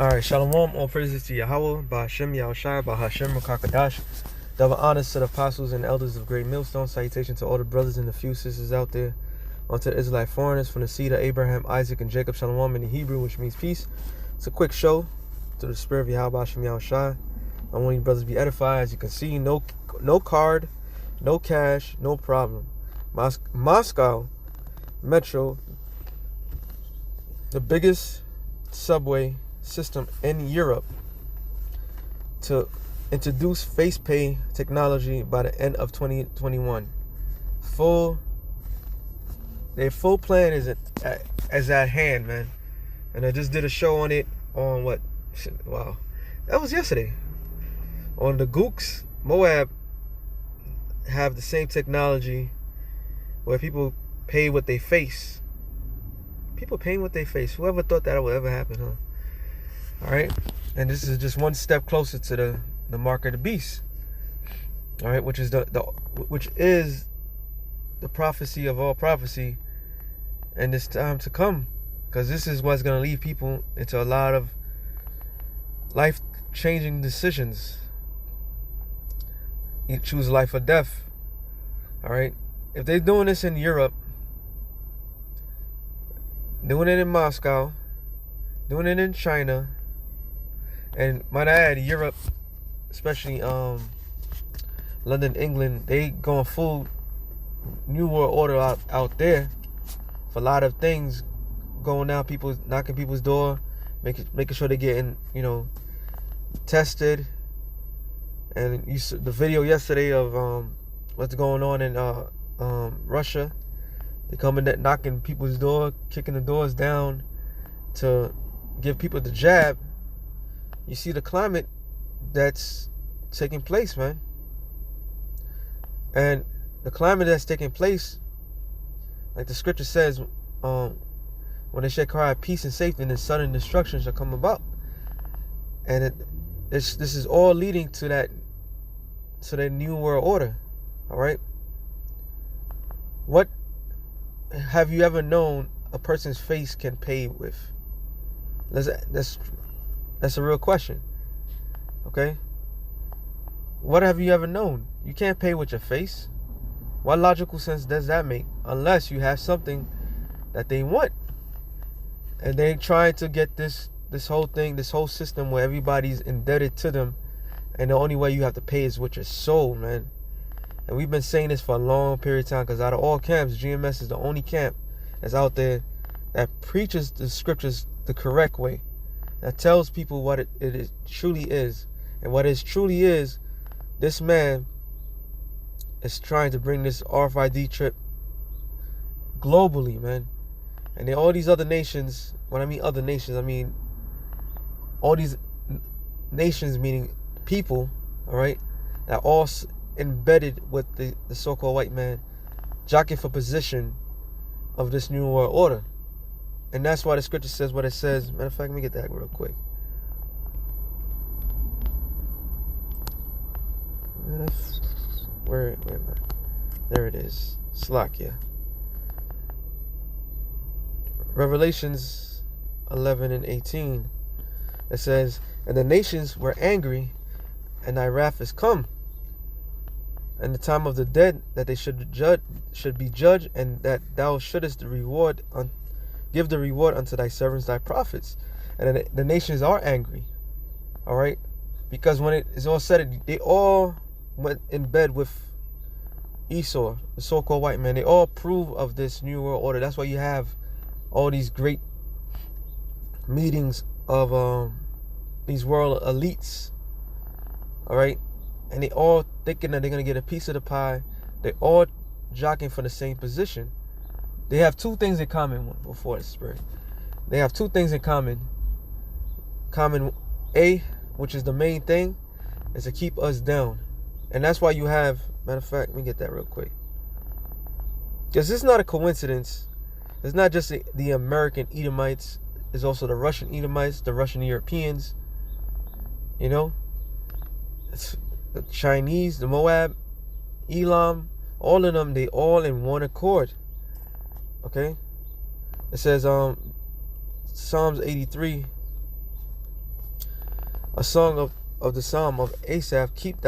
Alright, Shalom, all praises to Yahweh, Ba'Hashem, Yahushai, Ba'Hashem, Rakakadash. Double honors to the apostles and elders of Great Millstone. Salutation to all the brothers and the few sisters out there. Unto the Israelite foreigners from the seed of Abraham, Isaac, and Jacob, Shalom in the Hebrew, which means peace. It's a quick show to the spirit of Yahweh, Ba'Hashem, Yahushai. I want you brothers to be edified. As you can see, no card, no cash, no problem. Moscow Metro, the biggest subway system in Europe, to introduce face pay technology by the end of 2021. Their full plan is at hand, man. And I just did a show on it on that was yesterday. On the Gooks, Moab have the same technology where people pay with their face. People paying with their face. Whoever thought that would ever happen, huh? All right, and this is just one step closer to the mark of the beast. All right, which is the prophecy of all prophecy, and it's time to come, because this is what's going to lead people into a lot of life-changing decisions. You choose life or death. All right, if they're doing this in Europe, doing it in Moscow, doing it in China. And might I add, Europe, especially London, England, they going full New World Order out there for a lot of things going down. People knocking people's door, making sure they're getting tested. And you saw the video yesterday of what's going on in Russia. They coming knocking people's door, kicking the doors down to give people the jab. You see the climate that's taking place, man. And the climate that's taking place, like the scripture says, when they shall cry peace and safety, then sudden destruction shall come about. And this is all leading to that new world order. All right. What have you ever known a person's face can pay with? That's a real question. Okay? What have you ever known? You can't pay with your face. What logical sense does that make? Unless you have something that they want. And they're trying to get this whole thing, this whole system where everybody's indebted to them. And the only way you have to pay is with your soul, man. And we've been saying this for a long period of time, because out of all camps, GMS is the only camp that's out there that preaches the scriptures the correct way. That tells people what it truly is. And what it truly is, this man is trying to bring this RFID chip globally, man. And then all these other nations, when I mean other nations, I mean all these nations, meaning people, all right, that all embedded with the so-called white man, jockeying for position of this new world order. And that's why the scripture says what it says. Matter of fact, let me get that real quick. Where am I? There it is. Slakia. Revelations 11 and 18. It says, and the nations were angry, and thy wrath is come. And the time of the dead, that they should be judged, and that thou shouldest give the reward unto thy servants, thy prophets. And the nations are angry, all right, because when it is all said, they all went in bed with Esau, the so-called white man. They all approve of this new world order. That's why you have all these great meetings of these world elites, all right, and they all thinking that they're gonna get a piece of the pie. They all jockeying for the same position. They have two things in common before the spirit. They have two things in common. Common A, which is the main thing, is to keep us down. And that's why you have, matter of fact, let me get that real quick. Because it's not a coincidence. It's not just the American Edomites. It's also the Russian Edomites, the Russian Europeans. It's the Chinese, the Moab, Elam, all of them, they all in one accord. Okay? It says Psalms 83 A song of the Psalm of Asaph, keep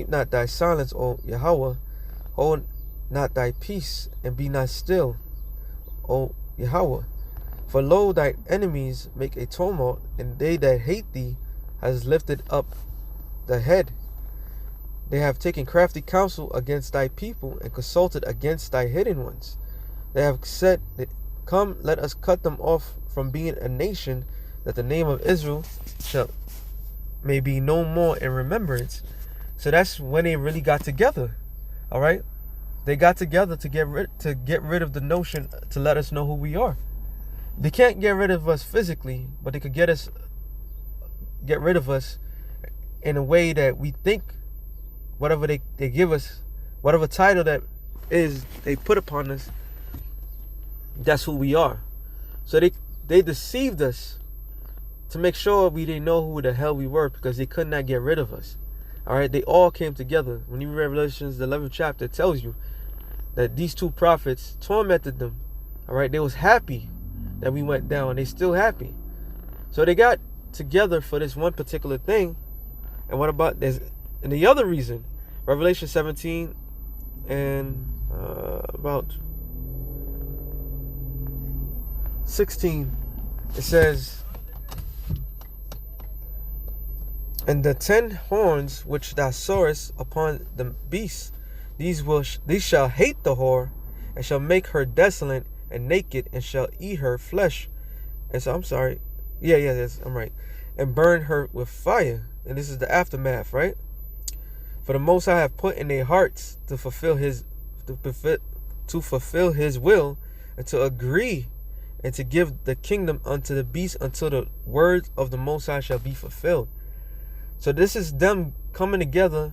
not thy silence, O Yahweh, hold not thy peace, and be not still, O Yahweh. For lo, thy enemies make a tumult, and they that hate thee has lifted up the head. They have taken crafty counsel against thy people, and consulted against thy hidden ones. They have said, come, let us cut them off from being a nation, that the name of Israel may be no more in remembrance. So that's when they really got together. All right, they got together to get rid of the notion, to let us know who we are. They can't get rid of us physically, but they could get rid of us in a way that we think whatever they give us, whatever title that is they put upon us, that's who we are. So they deceived us to make sure we didn't know who the hell we were, because they could not get rid of us. All right, they all came together. When you read Revelations, the 11th chapter, it tells you that these two prophets tormented them. All right, they was happy that we went down. They still happy. So they got together for this one particular thing. And what about this? And the other reason, Revelation 17 and about 16, it says, and the 10 horns which thou sawest upon the beast, these shall hate the whore, and shall make her desolate and naked, and shall eat her flesh. And so I'm sorry. Yes, I'm right. And burn her with fire. And this is the aftermath, right? For the Most High have put in their hearts to fulfill his will, and to agree, and to give the kingdom unto the beast, until the words of the Most High shall be fulfilled. So this is them coming together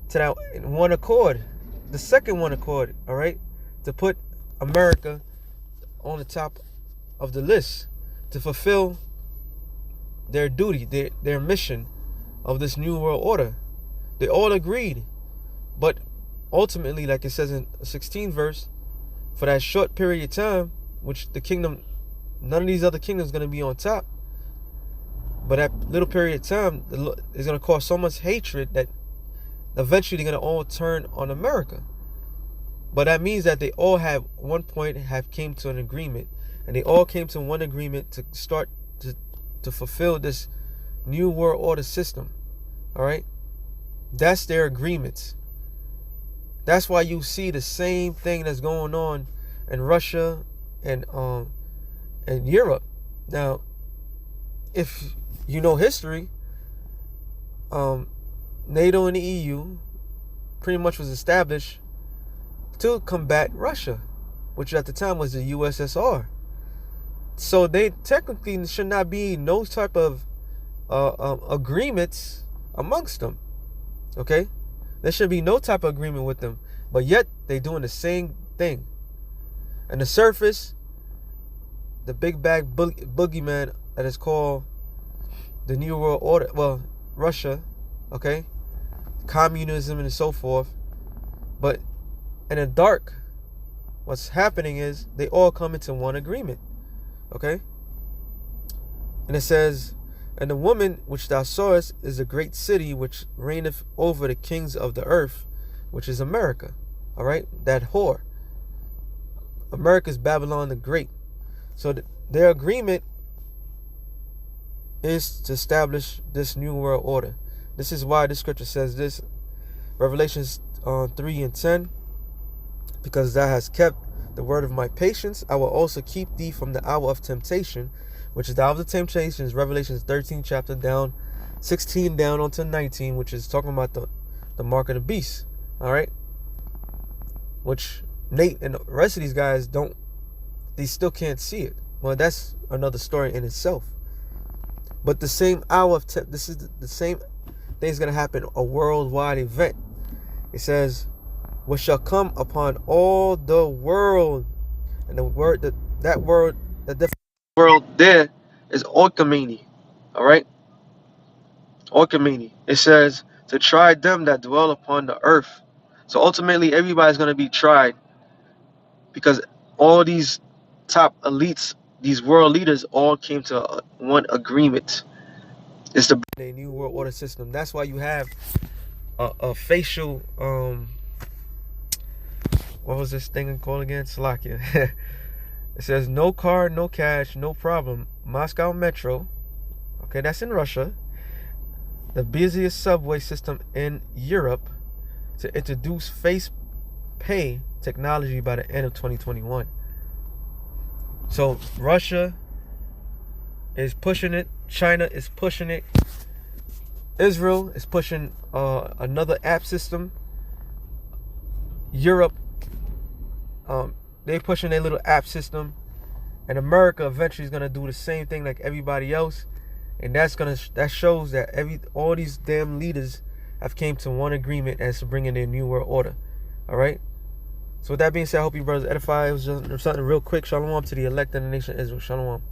to that in one accord, the second one accord, all right, to put America on the top of the list, to fulfill their duty, their mission of this new world order. They all agreed, but ultimately, like it says in the 16th verse, for that short period of time, which the kingdom, none of these other kingdoms is going to be on top, but that little period of time is going to cause so much hatred that eventually they're going to all turn on America. But that means that they all have one point have came to an agreement, and they all came to one agreement to start to fulfill this new world order system. All right, that's their agreements. That's why you see the same thing that's going on in Russia and Europe. Now, if you know history, NATO and the EU pretty much was established to combat Russia, which at the time was the USSR. So they technically should not be no type of agreements amongst them. Okay, there should be no type of agreement with them, but yet they doing the same thing. And the surface, the big bag boogeyman that is called the New World Order, well, Russia, okay, communism and so forth. But in the dark, what's happening is they all come into one agreement, okay? And it says, and the woman which thou sawest is a great city which reigneth over the kings of the earth, which is America, all right? That whore. America's Babylon the Great. So their agreement is to establish this new world order. This is why the scripture says this, Revelations 3 and 10, because thou hast kept the word of my patience, I will also keep thee from the hour of temptation, which is the hour of the temptation, is Revelations 13 chapter down, 16 down onto 19, which is talking about the mark of the beast. All right, which Nate and the rest of these guys they still can't see it. Well, that's another story in itself. But the same hour of this is the same thing is going to happen, a worldwide event. It says, what shall come upon all the world. And the word that word, the different world there is oikomene. All right, oikomene. It says to try them that dwell upon the earth. So ultimately, everybody's going to be tried, because all these top elites, these world leaders, all came to one agreement. It's the a new world order system. That's why you have a facial what was this thing called again? Slovakia. It says no car, no cash, no problem. Moscow Metro. Okay, that's in Russia. The busiest subway system in Europe to introduce face pay technology by the end of 2021. So Russia is pushing it. China is pushing it. Israel is pushing another app system. Europe, they're pushing their little app system. And America eventually is gonna do the same thing like everybody else. And that shows that all these damn leaders have came to one agreement as to bringing their new world order. All right. So with that being said, I hope you brothers edify. It was just something real quick. Shalom to the elect of the nation of Israel. Shalom.